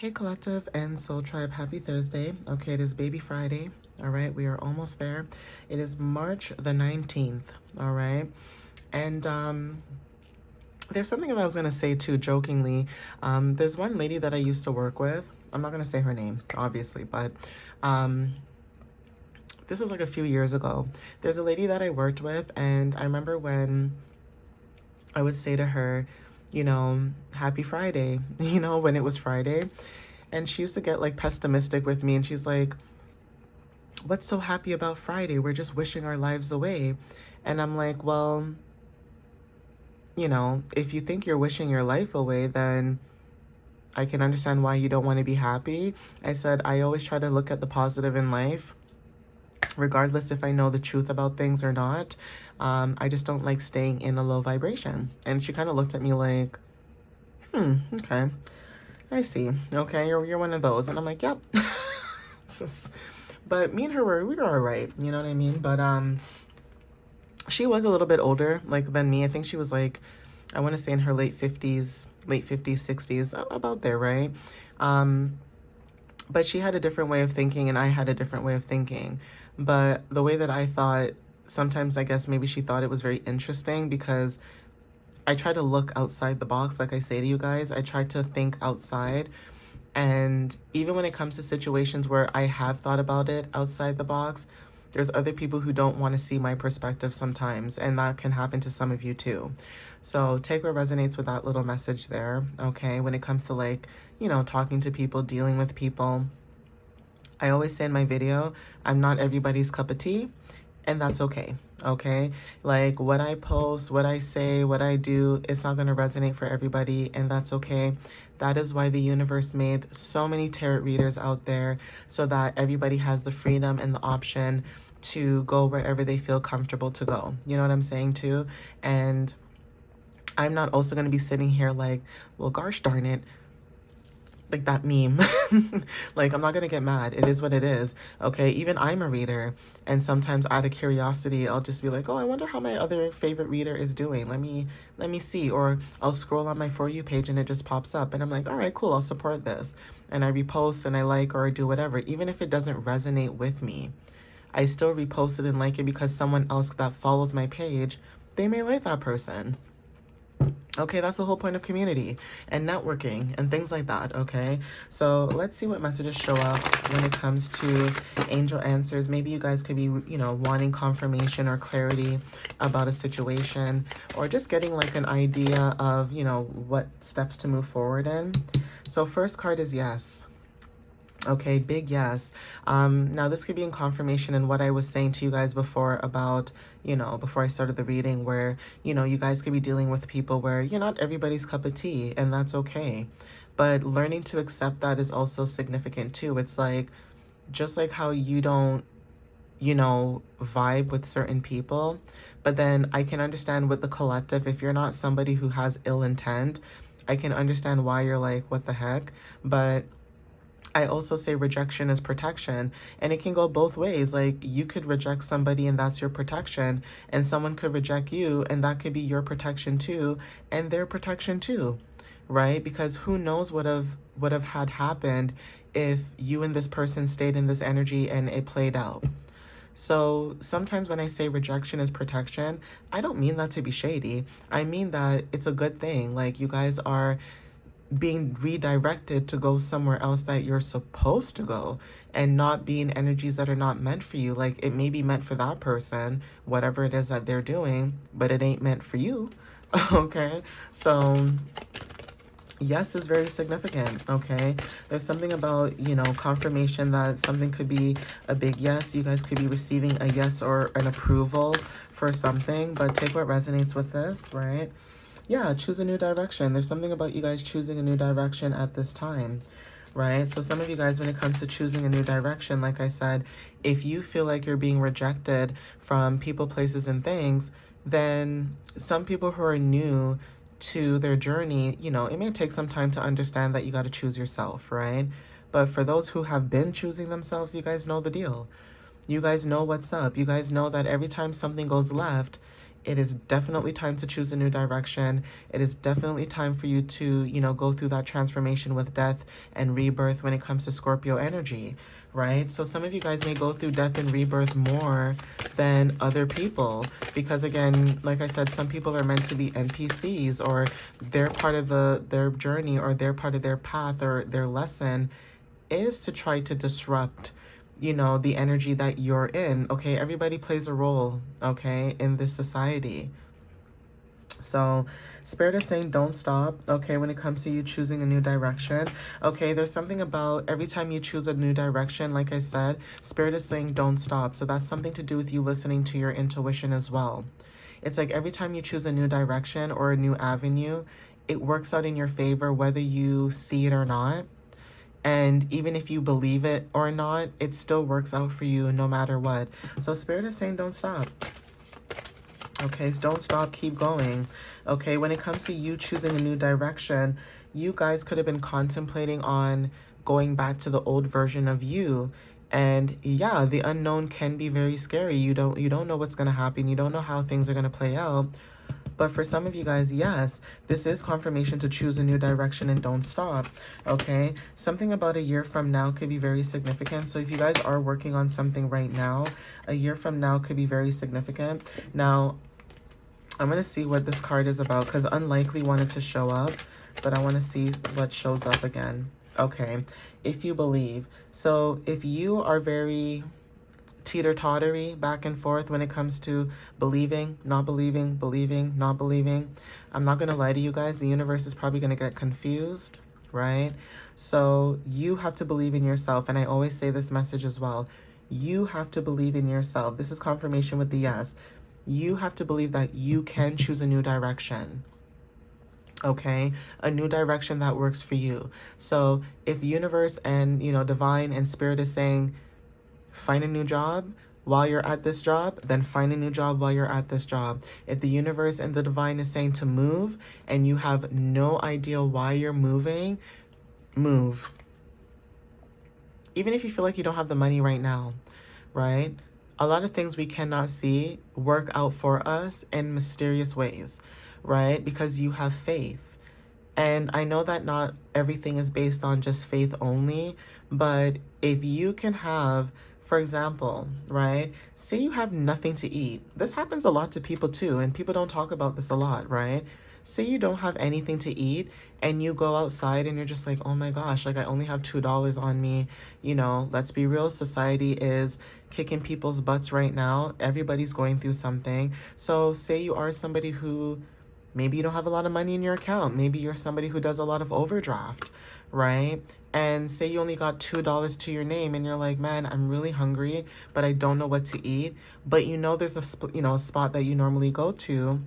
Hey Collective and Soul Tribe, happy Thursday. Okay, it is Baby Friday. All right, we are almost there. It is March the 19th. All right. And there's something that I was going to say too, jokingly. There's one lady that I used to work with. I'm not going to say her name, obviously, but this was like a few years ago. There's a lady that I worked with, and I remember when I would say to her, happy Friday, when it was Friday. And she used to get like pessimistic with me, and she's like, what's so happy about Friday? We're just wishing our lives away. And I'm like, well, if you think you're wishing your life away, then I can understand why you don't want to be happy. I said, I always try to look at the positive in life, regardless if I know the truth about things or not. I just don't like staying in a low vibration. And she kind of looked at me like, okay, I see. Okay, you're one of those. And I'm like, yep. But me and her we were all right. You know what I mean? But she was a little bit older like than me. I think she was like, I want to say in her late 50s, 60s, about there, right? But she had a different way of thinking and I had a different way of thinking. But the way that I thought, sometimes I guess maybe she thought it was very interesting because I try to look outside the box. Like I say to you guys, I try to think outside. And even when it comes to situations where I have thought about it outside the box, there's other people who don't want to see my perspective sometimes, and that can happen to some of you too. So take what resonates with that little message there, okay? When it comes to like, talking to people, dealing with people, I always say in my video, I'm not everybody's cup of tea, and that's okay, okay? Like what I post, what I say, what I do, it's not going to resonate for everybody, and that's okay. That is why the universe made so many tarot readers out there, so that everybody has the freedom and the option to go wherever they feel comfortable to go. You know what I'm saying too? And I'm not also going to be sitting here like, well, gosh darn it, like that meme. Like, I'm not going to get mad. It is what it is. Okay. Even I'm a reader. And sometimes out of curiosity, I'll just be like, oh, I wonder how my other favorite reader is doing. Let me see. Or I'll scroll on my For You page and it just pops up. And I'm like, all right, cool. I'll support this. And I repost and I like, or I do whatever. Even if it doesn't resonate with me, I still repost it and like it because someone else that follows my page, they may like that person. Okay, that's the whole point of community and networking and things like that, okay? So let's see what messages show up when it comes to angel answers. Maybe you guys could be, wanting confirmation or clarity about a situation, or just getting like an idea of, what steps to move forward in. So first card is yes. Okay, big yes. Now this could be in confirmation in what I was saying to you guys before about, before I started the reading, where, you guys could be dealing with people where you're not everybody's cup of tea, and that's okay. But learning to accept that is also significant too. It's like, just like how you don't, vibe with certain people, but then I can understand with the collective, if you're not somebody who has ill intent, I can understand why you're like, what the heck? But I also say rejection is protection, and it can go both ways. Like, you could reject somebody and that's your protection, and someone could reject you and that could be your protection too, and their protection too, right? Because who knows what have had happened if you and this person stayed in this energy and it played out. So sometimes when I say rejection is protection, I don't mean that to be shady. I mean that it's a good thing. Like, you guys are being redirected to go somewhere else that you're supposed to go, and not being energies that are not meant for you. Like, it may be meant for that person, whatever it is that they're doing, but it ain't meant for you. Okay, so yes is very significant. Okay, there's something about, confirmation that something could be a big yes. You guys could be receiving a yes or an approval for something, but take what resonates with this, right? Yeah, choose a new direction. There's something about you guys choosing a new direction at this time, right? So some of you guys, when it comes to choosing a new direction, like I said, if you feel like you're being rejected from people, places, and things, then some people who are new to their journey, it may take some time to understand that you got to choose yourself, right? But for those who have been choosing themselves, you guys know the deal. You guys know what's up. You guys know that every time something goes left, It is definitely time to choose a new direction. It is definitely time for you to, go through that transformation with death and rebirth when it comes to Scorpio energy, right? So some of you guys may go through death and rebirth more than other people because, again, like I said, some people are meant to be NPCs, or they're part of their journey, or they're part of their path, or their lesson is to try to disrupt, the energy that you're in. Okay, everybody plays a role, okay, in this society. So Spirit is saying don't stop, okay, when it comes to you choosing a new direction. Okay, there's something about every time you choose a new direction, like I said, Spirit is saying don't stop. So that's something to do with you listening to your intuition as well. It's like every time you choose a new direction or a new avenue, it works out in your favor whether you see it or not. And even if you believe it or not, it still works out for you no matter what. So Spirit is saying don't stop. Okay, so don't stop, keep going. Okay, when it comes to you choosing a new direction, you guys could have been contemplating on going back to the old version of you. And yeah, the unknown can be very scary. You don't know what's going to happen. You don't know how things are going to play out. But for some of you guys, yes, this is confirmation to choose a new direction and don't stop, okay? Something about a year from now could be very significant. So if you guys are working on something right now, a year from now could be very significant. Now, I'm going to see what this card is about because unlikely wanted to show up, but I want to see what shows up again. Okay, if you believe. So if you are very teeter-tottery back and forth when it comes to believing, not believing, believing, not believing, I'm not going to lie to you guys, the universe is probably going to get confused, right? So you have to believe in yourself, and I always say this message as well. You have to believe in yourself. This is confirmation with the yes. You have to believe that you can choose a new direction. Okay, a new direction that works for you. So if universe and, divine and spirit is saying, find a new job while you're at this job, then find a new job while you're at this job. If the universe and the divine is saying to move and you have no idea why you're moving, move. Even if you feel like you don't have the money right now, right? A lot of things we cannot see work out for us in mysterious ways, right? Because you have faith. And I know that not everything is based on just faith only, but if you can have, for example, right, say you have nothing to eat. This happens a lot to people too, and people don't talk about this a lot, right? Say you don't have anything to eat and you go outside and you're just like, oh my gosh, like I only have $2 on me. Let's be real, society is kicking people's butts right now. Everybody's going through something. So say you are somebody who maybe you don't have a lot of money in your account. Maybe you're somebody who does a lot of overdraft, right? And say you only got $2 to your name and you're like, man, I'm really hungry, but I don't know what to eat. But there's a spot that you normally go to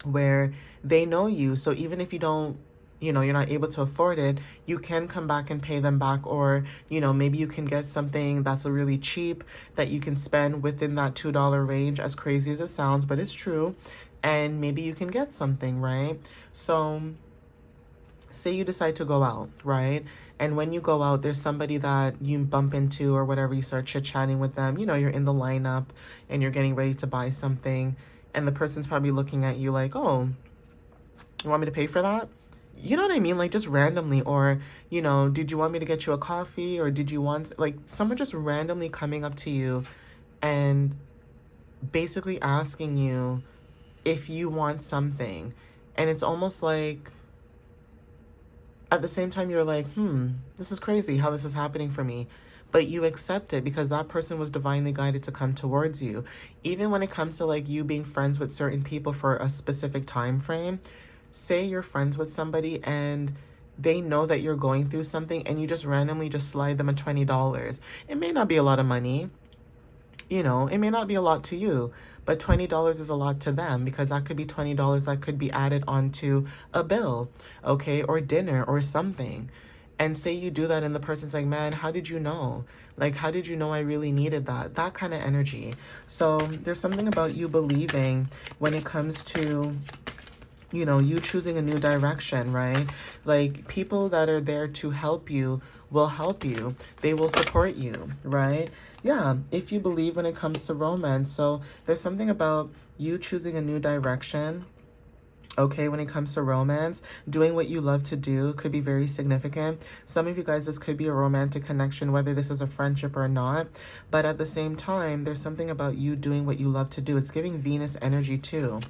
where they know you. So even if you don't, you're not able to afford it, you can come back and pay them back. Or, maybe you can get something that's a really cheap that you can spend within that $2 range, as crazy as it sounds, but it's true. And maybe you can get something, right? So say you decide to go out, right? And when you go out, there's somebody that you bump into or whatever, you start chit-chatting with them. You're in the lineup and you're getting ready to buy something. And the person's probably looking at you like, oh, you want me to pay for that? You know what I mean? Like just randomly. Or, did you want me to get you a coffee? Or did you want, like, someone just randomly coming up to you and basically asking you if you want something. And it's almost like, at the same time, you're like, this is crazy how this is happening for me. But you accept it because that person was divinely guided to come towards you. Even when it comes to like you being friends with certain people for a specific time frame, say you're friends with somebody and they know that you're going through something and you just randomly just slide them a $20. It may not be a lot of money. It may not be a lot to you, but $20 is a lot to them because that could be $20 that could be added onto a bill, okay, or dinner or something. And say you do that and the person's like, man, how did you know? Like, how did you know I really needed that? That kind of energy. So there's something about you believing when it comes to, you know, you choosing a new direction, right? Like, people that are there to help you will help you. They will support you, right? Yeah, if you believe when it comes to romance. So there's something about you choosing a new direction. Okay, when it comes to romance, doing what you love to do could be very significant. Some of you guys, this could be a romantic connection, whether this is a friendship or not. But at the same time, there's something about you doing what you love to do. It's giving Venus energy too.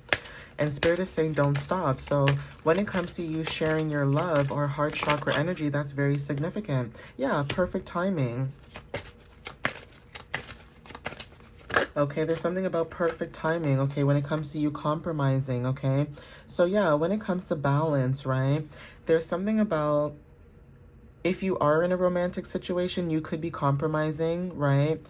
And Spirit is saying don't stop. So when it comes to you sharing your love or heart chakra energy, that's very significant. Yeah, perfect timing. Okay, there's something about perfect timing, okay, when it comes to you compromising, okay? So yeah, when it comes to balance, right, there's something about if you are in a romantic situation, you could be compromising, right?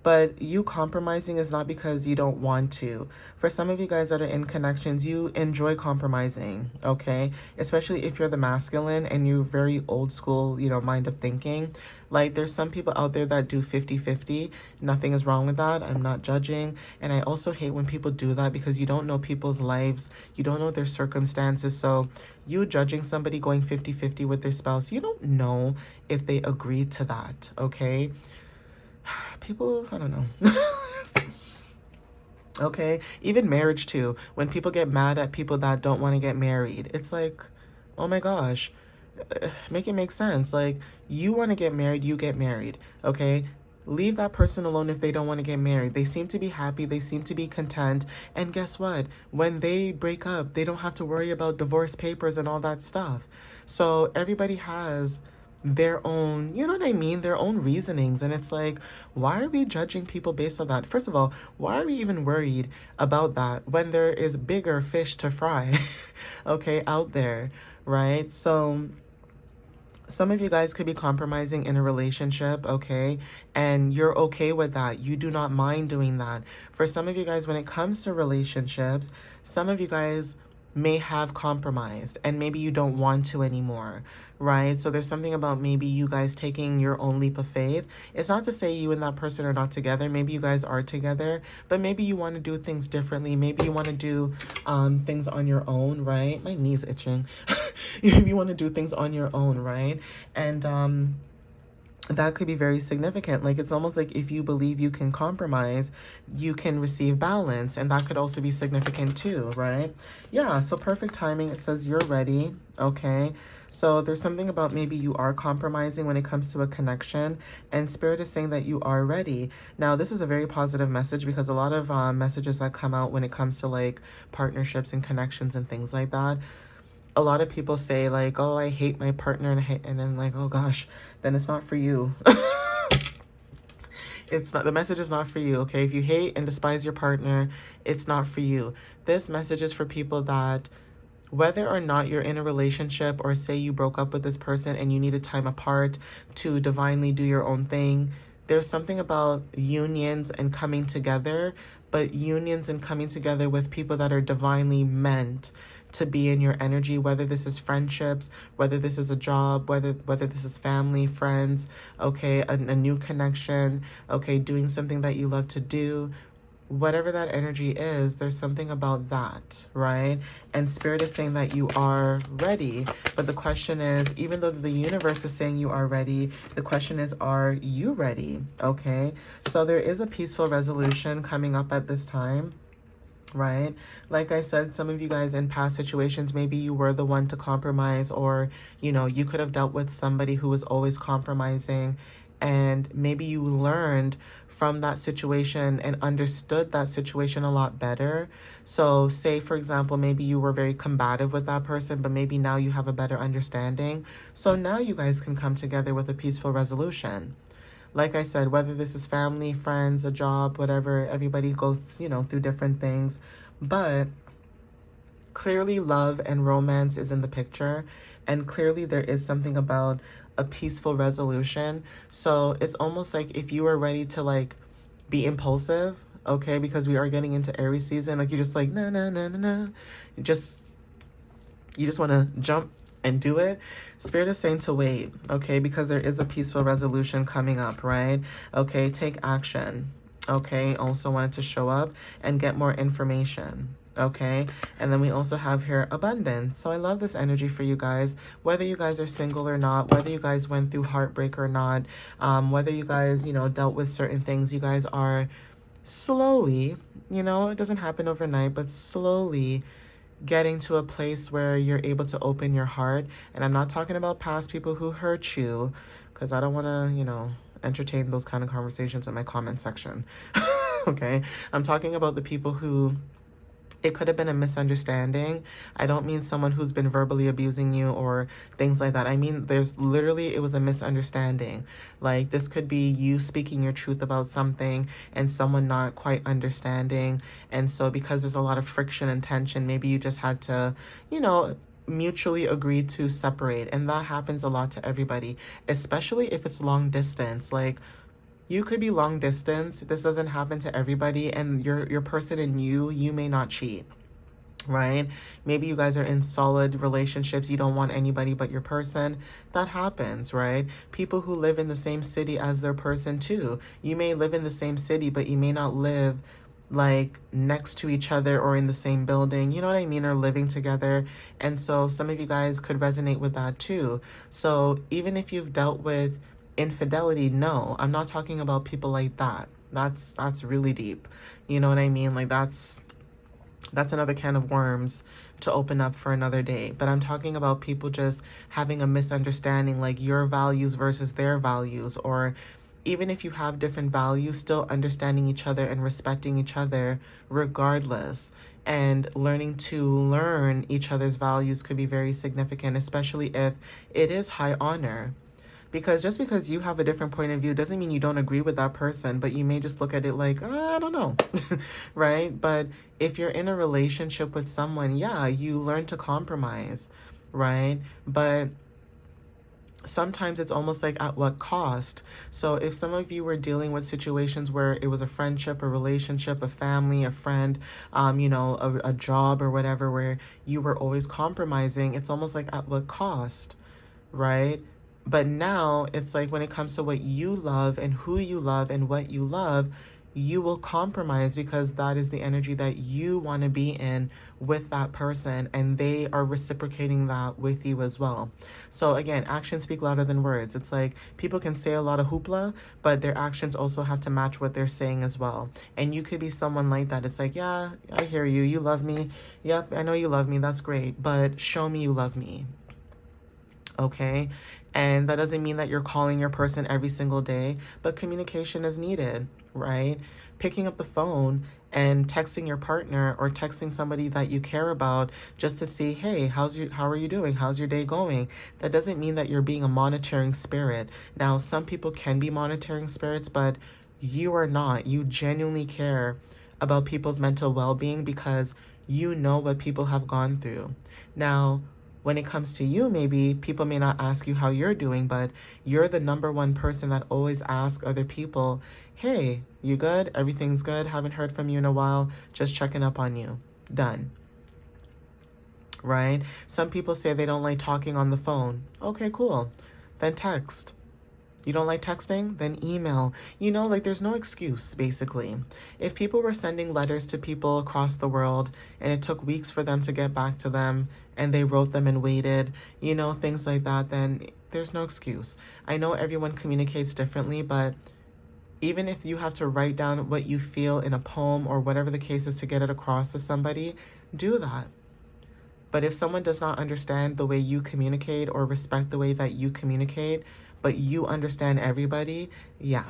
But you compromising is not because you don't want to. For some of you guys that are in connections, you enjoy compromising, okay? Especially if you're the masculine and you're very old school, you know, mind of thinking. Like, there's some people out there that do 50-50. Nothing is wrong with that. I'm not judging. And I also hate when people do that because you don't know people's lives. You don't know their circumstances. So you judging somebody going 50-50 with their spouse, you don't know if they agreed to that, okay? People, I don't know. Okay, even marriage too. When people get mad at people that don't want to get married, it's like, oh my gosh, make it make sense. Like, you want to get married, you get married, okay? Leave that person alone if they don't want to get married. They seem to be happy, they seem to be content, and guess what? When they break up, they don't have to worry about divorce papers and all that stuff. So everybody has their own, you know what I mean, their own reasonings. And it's like, why are we judging people based on that? First of all, why are we even worried about that when there is bigger fish to fry, okay, out there, right? So some of you guys could be compromising in a relationship, okay? And you're okay with that. You do not mind doing that. For some of you guys, when it comes to relationships, some of you guys may have compromised and maybe you don't want to anymore, right? So there's something about maybe you guys taking your own leap of faith. It's not to say you and that person are not together. Maybe you guys are together, but maybe you want to do things differently. Maybe you want to do things on your own, right? My knee's itching. Maybe you want to do things on your own, right? And that could be very significant. Like, it's almost like if you believe you can compromise, you can receive balance. And that could also be significant too, right? Yeah, so perfect timing. It says you're ready, okay? So there's something about maybe you are compromising when it comes to a connection. And Spirit is saying that you are ready. Now, this is a very positive message because a lot of messages that come out when it comes to like partnerships and connections and things like that, a lot of people say like, oh, I hate my partner, and then like, oh gosh, then it's not for you. It's not, the message is not for you, okay? If you hate and despise your partner, it's not for you. This message is for people that, whether or not you're in a relationship or say you broke up with this person and you needed time apart to divinely do your own thing, there's something about unions and coming together, but unions and coming together with people that are divinely meant to be in your energy, whether this is friendships, whether this is a job, whether this is family, friends, okay, a new connection, okay, doing something that you love to do. Whatever that energy is, there's something about that, right? And Spirit is saying that you are ready. But the question is, even though the universe is saying you are ready, the question is, are you ready? Okay? So there is a peaceful resolution coming up at this time, right? Like I said, some of you guys in past situations, maybe you were the one to compromise, or, you know, you could have dealt with somebody who was always compromising, and maybe you learned from that situation and understood that situation a lot better. So say, for example, maybe you were very combative with that person, but maybe now you have a better understanding. So now you guys can come together with a peaceful resolution. Like I said, whether this is family, friends, a job, whatever, everybody goes, you know, through different things. But clearly love and romance is in the picture. And clearly there is something about a peaceful resolution. So it's almost like if you are ready to like be impulsive, okay, because we are getting into Aries season, like you're just like, no, no, no, no, no. You just want to jump and do it. Spirit is saying to wait, okay, because there is a peaceful resolution coming up, right? Okay, take action. Okay, also wanted to show up and get more information. Okay, and then we also have here abundance. So I love this energy for you guys, whether you guys are single or not, whether you guys went through heartbreak or not, whether you guys, you know, dealt with certain things. You guys are slowly, you know, it doesn't happen overnight, but slowly getting to a place where you're able to open your heart. And I'm not talking about past people who hurt you, because I don't want to, you know, entertain those kind of conversations in my comment section. Okay, I'm talking about the people who it could have been a misunderstanding. I don't mean someone who's been verbally abusing you or things like that. I mean, it was a misunderstanding. Like, this could be you speaking your truth about something and someone not quite understanding. And so, because there's a lot of friction and tension, maybe you just had to, you know, mutually agree to separate. And that happens a lot to everybody, especially if it's long distance. Like, you could be long distance. This doesn't happen to everybody, and your person and you may not cheat, right? Maybe you guys are in solid relationships. You don't want anybody but your person. That happens, right? People who live in the same city as their person too. You may live in the same city, but you may not live like next to each other or in the same building, you know what I mean, or living together. And so some of you guys could resonate with that too. So even if you've dealt with infidelity, no, I'm not talking about people like that. That's really deep. You know what I mean? Like, that's another can of worms to open up for another day. But I'm talking about people just having a misunderstanding, like your values versus their values, or even if you have different values, still understanding each other and respecting each other regardless. And learning to learn each other's values could be very significant, especially if it is high honor. Because just because you have a different point of view doesn't mean you don't agree with that person, but you may just look at it like, I don't know, right? But if you're in a relationship with someone, yeah, you learn to compromise, right? But sometimes it's almost like at what cost. So if some of you were dealing with situations where it was a friendship, a relationship, a family, a friend, you know, a job or whatever, where you were always compromising, it's almost like at what cost, right? But now it's like when it comes to what you love and who you love and what you love, you will compromise because that is the energy that you want to be in with that person, and they are reciprocating that with you as well. So again, actions speak louder than words. It's like people can say a lot of hoopla, but their actions also have to match what they're saying as well. And you could be someone like that. It's like, yeah, I hear you. You love me. Yep, I know you love me. That's great. But show me you love me. Okay? And that doesn't mean that you're calling your person every single day, but communication is needed, right? Picking up the phone and texting your partner or texting somebody that you care about just to see, hey, how are you doing? How's your day going? That doesn't mean that you're being a monitoring spirit. Now, some people can be monitoring spirits, but you are not. You genuinely care about people's mental well-being because you know what people have gone through. Now, when it comes to you, maybe people may not ask you how you're doing, but you're the number one person that always asks other people, hey, you good? Everything's good? Haven't heard from you in a while. Just checking up on you. Done. Right? Some people say they don't like talking on the phone. Okay, cool. Then text. You don't like texting? Then email. You know, like, there's no excuse, basically. If people were sending letters to people across the world and it took weeks for them to get back to them and they wrote them and waited, you know, things like that, then there's no excuse. I know everyone communicates differently, but even if you have to write down what you feel in a poem or whatever the case is to get it across to somebody, do that. But if someone does not understand the way you communicate or respect the way that you communicate, but you understand everybody, yeah.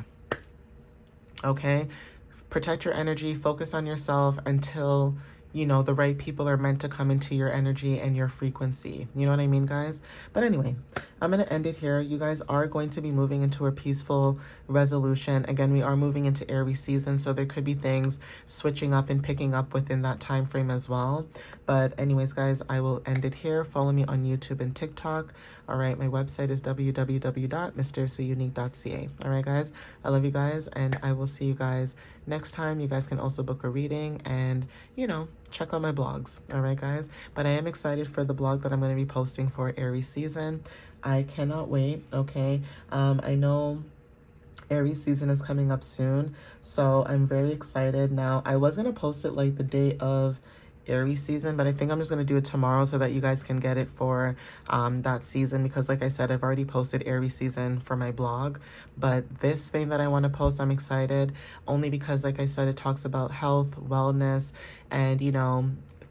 Okay? Protect your energy, focus on yourself until, you know, the right people are meant to come into your energy and your frequency. You know what I mean, guys? But anyway, I'm going to end it here. You guys are going to be moving into a peaceful resolution. Again, we are moving into Aries season, so there could be things switching up and picking up within that time frame as well. But anyways, guys, I will end it here. Follow me on YouTube and TikTok. All right, my website is www.mysteriouslyunique.ca. All right, guys, I love you guys, and I will see you guys next time. You guys can also book a reading and, you know, check out my blogs. All right, guys. But I am excited for the blog that I'm going to be posting for Aries season. I cannot wait. Okay. I know Aries season is coming up soon, so I'm very excited. Now, I was going to post it like the day of Aries season, but I think I'm just going to do it tomorrow so that you guys can get it for that season, because like I said, I've already posted Aries season for my blog. But this thing that I want to post, I'm excited only because, like I said, it talks about health, wellness, and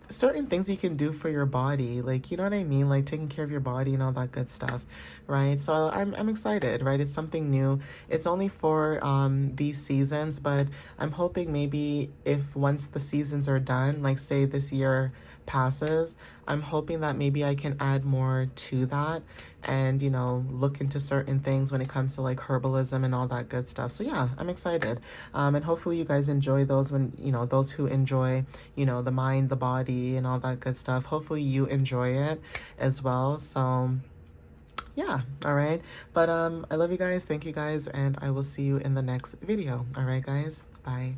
certain things you can do for your body, like, you know what I mean, like taking care of your body and all that good stuff, right? So I'm excited, right? It's something new. It's only for these seasons, but I'm hoping maybe if once the seasons are done, like say this year passes, I'm hoping that maybe I can add more to that and, look into certain things when it comes to like herbalism and all that good stuff. So yeah, I'm excited. And hopefully you guys enjoy those when, those who enjoy, the mind, the body, and all that good stuff. Hopefully you enjoy it as well. So yeah, all right. But I love you guys. Thank you guys. And I will see you in the next video. All right, guys. Bye.